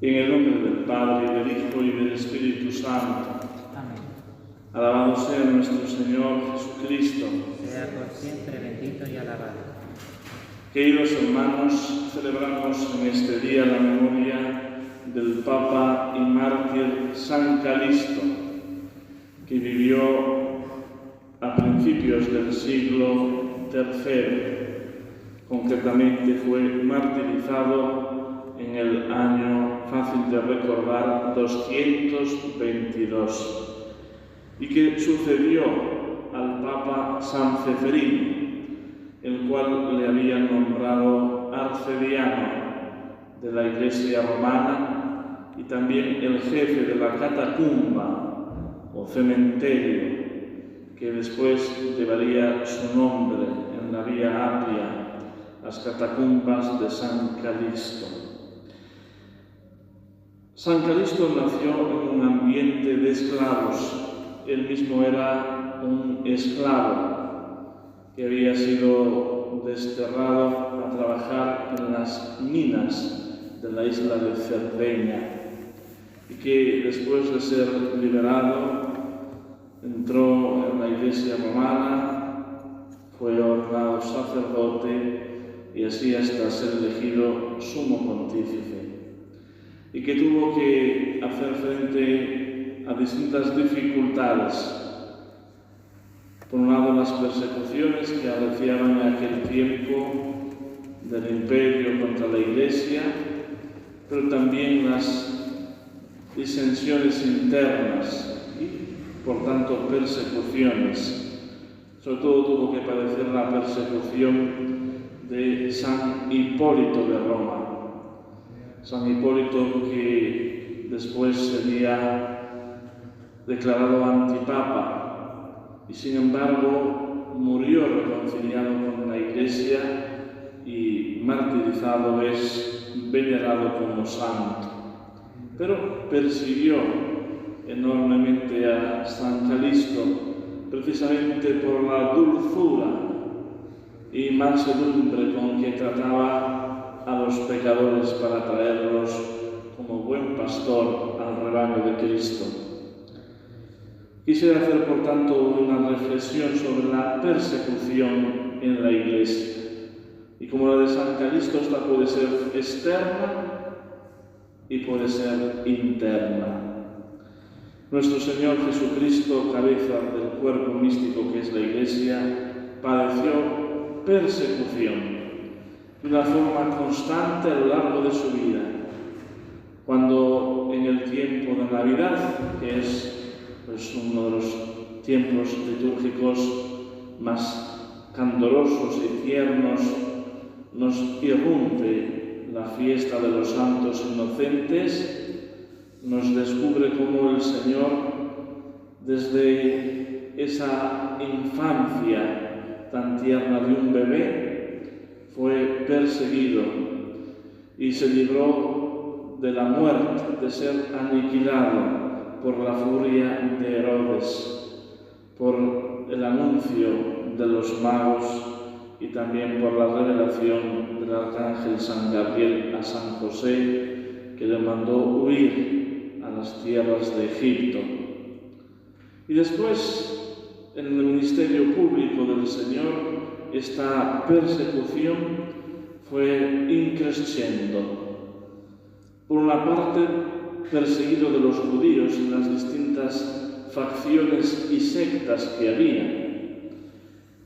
En el nombre del Padre, y del Hijo, y del Espíritu Santo. Amén. Alabado sea nuestro Señor Jesucristo. Sea por siempre bendito y alabado. Queridos hermanos, celebramos en este día la memoria del Papa y mártir San Calixto, que vivió a principios del siglo III. Concretamente fue martirizado en el año, fácil de recordar, 222, y que sucedió al Papa San Ceferino, el cual le había nombrado arcediano de la Iglesia romana y también el jefe de la catacumba o cementerio, que después llevaría su nombre en la Vía Apia, las catacumbas de San Calixto. San Calixto nació en un ambiente de esclavos. Él mismo era un esclavo que había sido desterrado a trabajar en las minas de la isla de Cerdeña y que después de ser liberado entró en la Iglesia romana, fue ordenado sacerdote y así hasta ser elegido sumo pontífice, y que tuvo que hacer frente a distintas dificultades. Por un lado, las persecuciones que arreciaban en aquel tiempo del imperio contra la Iglesia, pero también las disensiones internas y, por tanto, persecuciones. Sobre todo tuvo que padecer la persecución de San Hipólito de Roma. San Hipólito, que después sería declarado antipapa y sin embargo murió reconciliado con la Iglesia y martirizado, es venerado como santo. Pero persiguió enormemente a San Calixto precisamente por la dulzura y mansedumbre con que trataba a los pecadores para traerlos como buen pastor al rebaño de Cristo. Quisiera hacer, por tanto, una reflexión sobre la persecución en la Iglesia. Y como la de San Calixto, esta puede ser externa y puede ser interna. Nuestro Señor Jesucristo, cabeza del cuerpo místico que es la Iglesia, padeció persecución de una forma constante a lo largo de su vida. Cuando en el tiempo de Navidad, que es uno de los tiempos litúrgicos más candorosos y tiernos, nos irrumpe la fiesta de los santos inocentes, nos descubre cómo el Señor, desde esa infancia tan tierna de un bebé, fue perseguido y se libró de la muerte, de ser aniquilado por la furia de Herodes, por el anuncio de los magos y también por la revelación del arcángel San Gabriel a San José, que le mandó huir a las tierras de Egipto. Y después, en el ministerio público del Señor, esta persecución fue increscendo. Por una parte, perseguido de los judíos en las distintas facciones y sectas que había.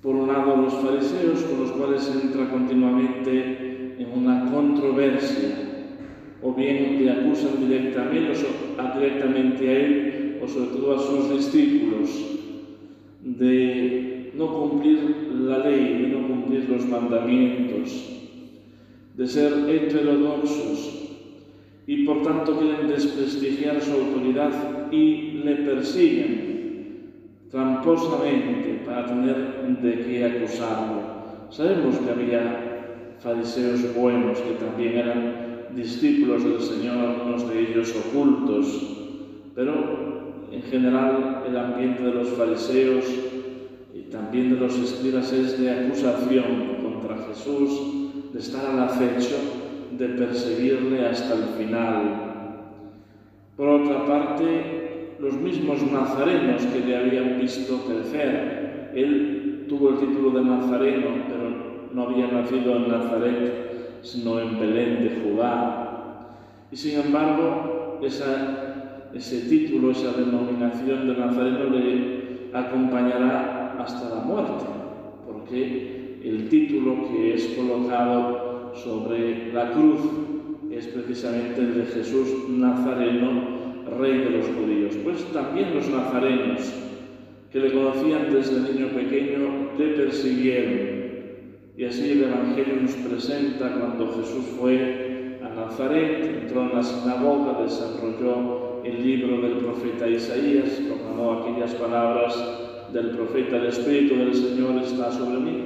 Por un lado, los fariseos, con los cuales entra continuamente en una controversia, o bien le acusan directamente a él, o sobre todo a sus discípulos, de no cumplir la ley, de no cumplir los mandamientos, de ser heterodoxos, y por tanto quieren desprestigiar su autoridad y le persiguen tramposamente para tener de qué acusarlo. Sabemos que había fariseos buenos que también eran discípulos del Señor, algunos de ellos ocultos, pero en general el ambiente de los fariseos y también de los escribas es de acusación contra Jesús, de estar al acecho, de perseguirle hasta el final. Por otra parte, los mismos nazarenos que le habían visto crecer. Él tuvo el título de nazareno, pero no había nacido en Nazaret, sino en Belén de Judá. Y sin embargo, ese título, esa denominación de nazareno le acompañará hasta la muerte, porque el título que es colocado sobre la cruz es precisamente el de Jesús Nazareno, Rey de los judíos. Pues también los nazarenos, que le conocían desde niño pequeño, le persiguieron. Y así el Evangelio nos presenta cuando Jesús fue a Nazaret, entró en la sinagoga, desarrolló el libro del profeta Isaías, proclamó aquellas palabras del profeta: el Espíritu del Señor está sobre mí,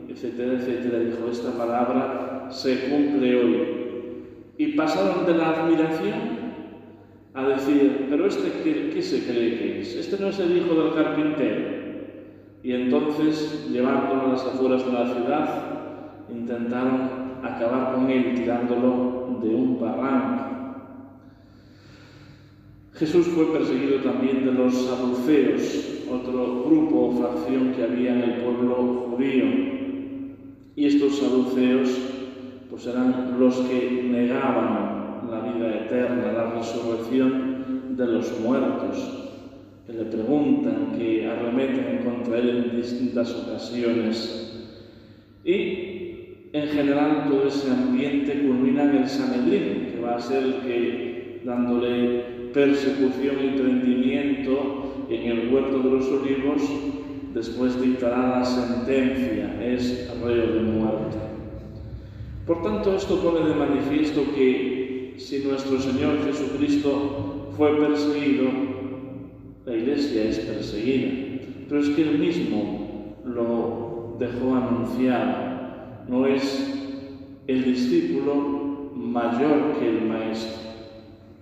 etcétera, etcétera. Dijo: esta palabra se cumple hoy. Y pasaron de la admiración a decir: pero ¿qué se cree que es? Este no es el hijo del carpintero. Y entonces, llevándolo a las afueras de la ciudad, intentaron acabar con él tirándolo de un barranco. Jesús fue perseguido también de los saduceos, otro grupo o facción que había en el pueblo judío. Y estos saduceos pues eran los que negaban la vida eterna, la resurrección de los muertos, que le preguntan, que arremeten contra él en distintas ocasiones. Y en general todo ese ambiente culmina en el Sanedrín, que va a ser el que, dándole persecución y prendimiento en el huerto de los olivos, después dictará la sentencia: es reo de muerte. Por tanto, esto pone de manifiesto que si nuestro Señor Jesucristo fue perseguido, la Iglesia es perseguida, pero es que Él mismo lo dejó anunciado. No es el discípulo mayor que el Maestro.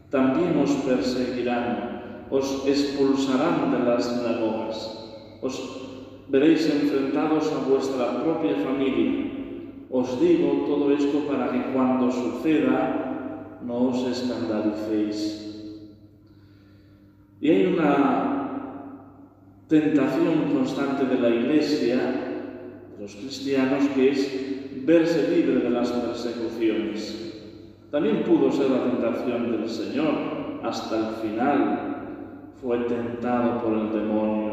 También os perseguirán, os expulsarán de las sinagogas, os veréis enfrentados a vuestra propia familia. Os digo todo esto para que cuando suceda no os escandalicéis. Y hay una tentación constante de la Iglesia, de los cristianos, que es verse libre de las persecuciones. También pudo ser la tentación del Señor. Hasta el final fue tentado por el demonio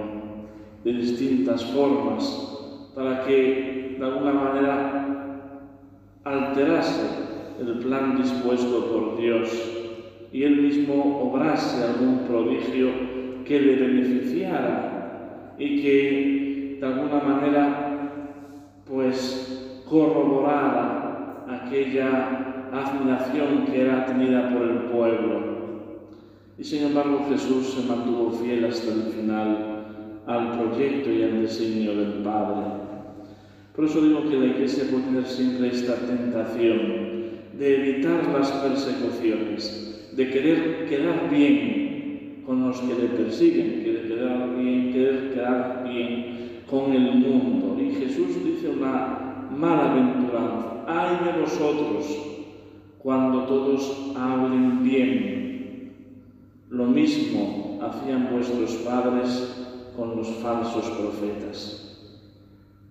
de distintas formas para que de alguna manera alterase el plan dispuesto por Dios y él mismo obrase algún prodigio que le beneficiara y que de alguna manera pues corroborara aquella admiración que era tenida por el pueblo. Y sin embargo Jesús se mantuvo fiel hasta el final al proyecto y al designio del Padre. Por eso digo que la Iglesia puede tener siempre esta tentación de evitar las persecuciones, de querer quedar bien con los que le persiguen, querer quedar bien con el mundo. Y Jesús dice una malaventuranza: ¡ay de vosotros cuando todos hablen bien! Lo mismo hacían vuestros padres con los falsos profetas.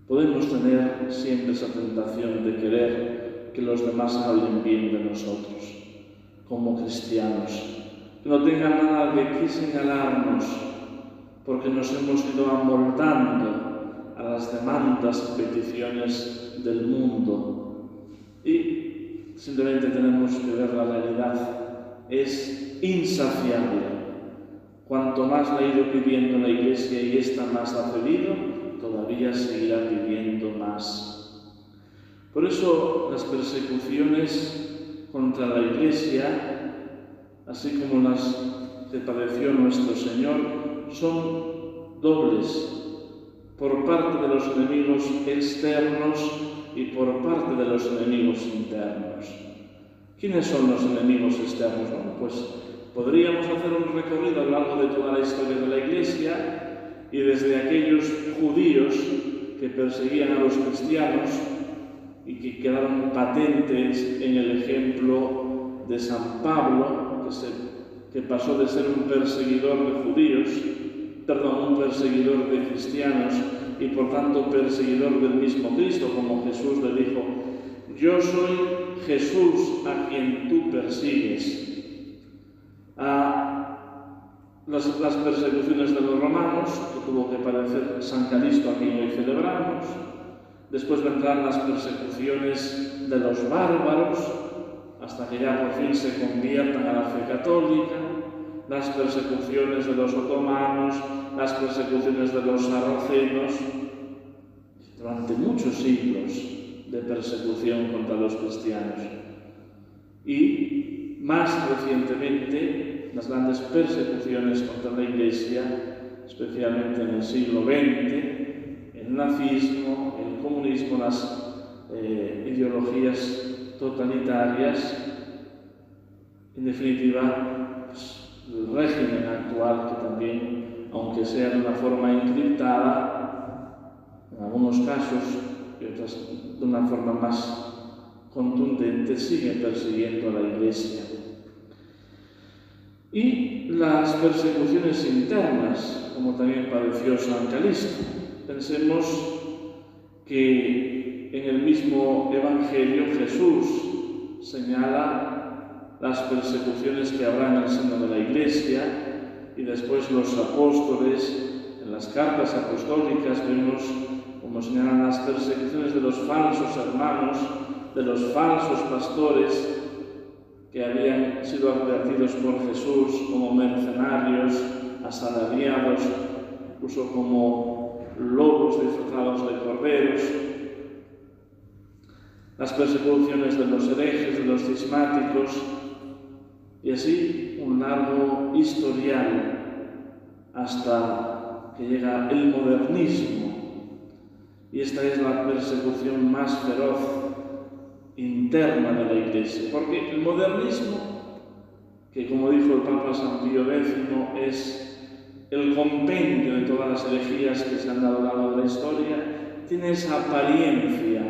Podemos tener siempre esa tentación de querer que los demás hablen bien de nosotros, como cristianos, que no tengan nada de qué señalarnos, porque nos hemos ido amoldando a las demandas y peticiones del mundo. Y simplemente tenemos que ver la realidad. Es insaciable. Cuanto más la ha ido pidiendo la Iglesia y ésta más ha pedido, todavía seguirá pidiendo más. Por eso las persecuciones contra la Iglesia, así como las que padeció nuestro Señor, son dobles, por parte de los enemigos externos y por parte de los enemigos internos. ¿Quiénes son los enemigos externos? Bueno, pues podríamos hacer un recorrido a lo largo de toda la historia de la Iglesia y desde aquellos judíos que perseguían a los cristianos y que quedaron patentes en el ejemplo de San Pablo, que se que pasó de ser un perseguidor de cristianos y por tanto perseguidor del mismo Cristo, como Jesús le dijo: yo soy Jesús a quien tú persigues. A las persecuciones de los romanos, que tuvo que padecer San Calisto, a quien hoy celebramos. Después vendrán las persecuciones de los bárbaros, hasta que ya por fin se conviertan a la fe católica, las persecuciones de los otomanos, las persecuciones de los sarracenos, durante muchos siglos de persecución contra los cristianos. Y más recientemente, las grandes persecuciones contra la Iglesia, especialmente en el siglo XX, el nazismo, el comunismo, las ideologías totalitarias, en definitiva, el régimen actual, que también, aunque sea de una forma encriptada, en algunos casos, y otras de una forma más contundente, sigue persiguiendo a la Iglesia. Y las persecuciones internas, como también padeció San Calisto. Pensemos que en el mismo Evangelio Jesús señala las persecuciones que habrá en el seno de la Iglesia, y después los apóstoles, en las cartas apostólicas, vemos como señalan las persecuciones de los falsos hermanos, de los falsos pastores, que habían sido advertidos por Jesús como mercenarios, asalariados, incluso como lobos disfrazados de corderos. Las persecuciones de los herejes, de los cismáticos, y así un largo historial hasta que llega el modernismo. Y esta es la persecución más feroz interna de la Iglesia, porque el modernismo, que como dijo el Papa San Pío X, es el compendio de todas las herejías que se han dado a lo largo de la historia, tiene esa apariencia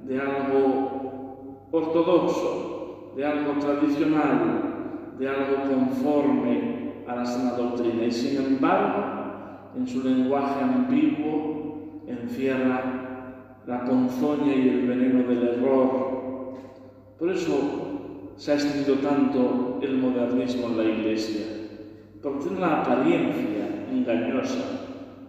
de algo ortodoxo, de algo tradicional, de algo conforme a la sana doctrina, y sin embargo, en su lenguaje ambiguo, encierra la ponzoña y el veneno del error. Por eso se ha extendido tanto el modernismo en la Iglesia, porque tiene la apariencia engañosa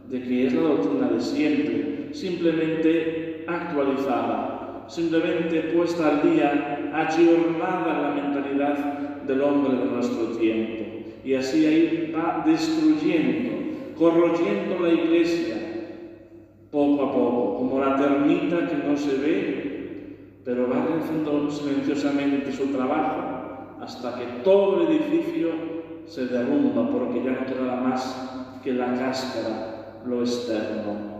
de que es la doctrina de siempre, simplemente actualizada, simplemente puesta al día, ayornada en la mentalidad del hombre de nuestro tiempo. Y así ahí va destruyendo, corroyendo la Iglesia, poco a poco, como la termita que no se ve, pero va haciendo silenciosamente su trabajo hasta que todo el edificio se derrumba, porque ya no queda más que la cáscara, lo externo.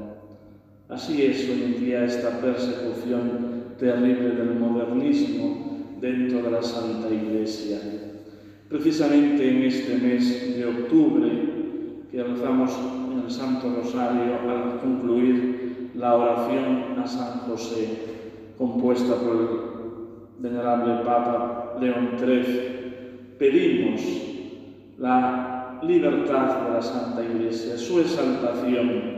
Así es hoy en día esta persecución terrible del modernismo dentro de la Santa Iglesia. Precisamente en este mes de octubre, que rezamos en el Santo Rosario al concluir la oración a San José, compuesta por el venerable Papa León XIII, pedimos la libertad de la Santa Iglesia, su exaltación,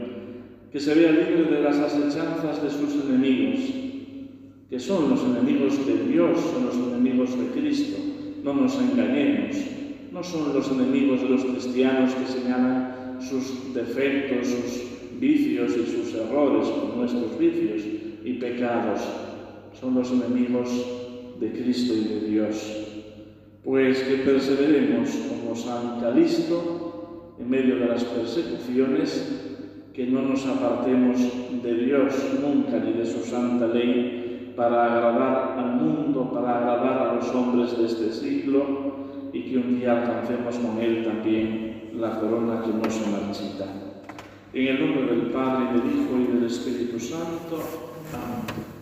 que se vea libre de las asechanzas de sus enemigos, que son los enemigos de Dios, son los enemigos de Cristo. No nos engañemos, no son los enemigos de los cristianos que señalan sus defectos, sus vicios y sus errores con nuestros vicios y pecados. Son los enemigos de Cristo y de Dios. Pues que perseveremos como San Calisto en medio de las persecuciones, que no nos apartemos de Dios nunca ni de su santa ley para agradar al mundo, para agradar a los hombres de este siglo, y que un día alcancemos con Él también la corona que no se marchita. En el nombre del Padre, y del Hijo, y del Espíritu Santo. Amén.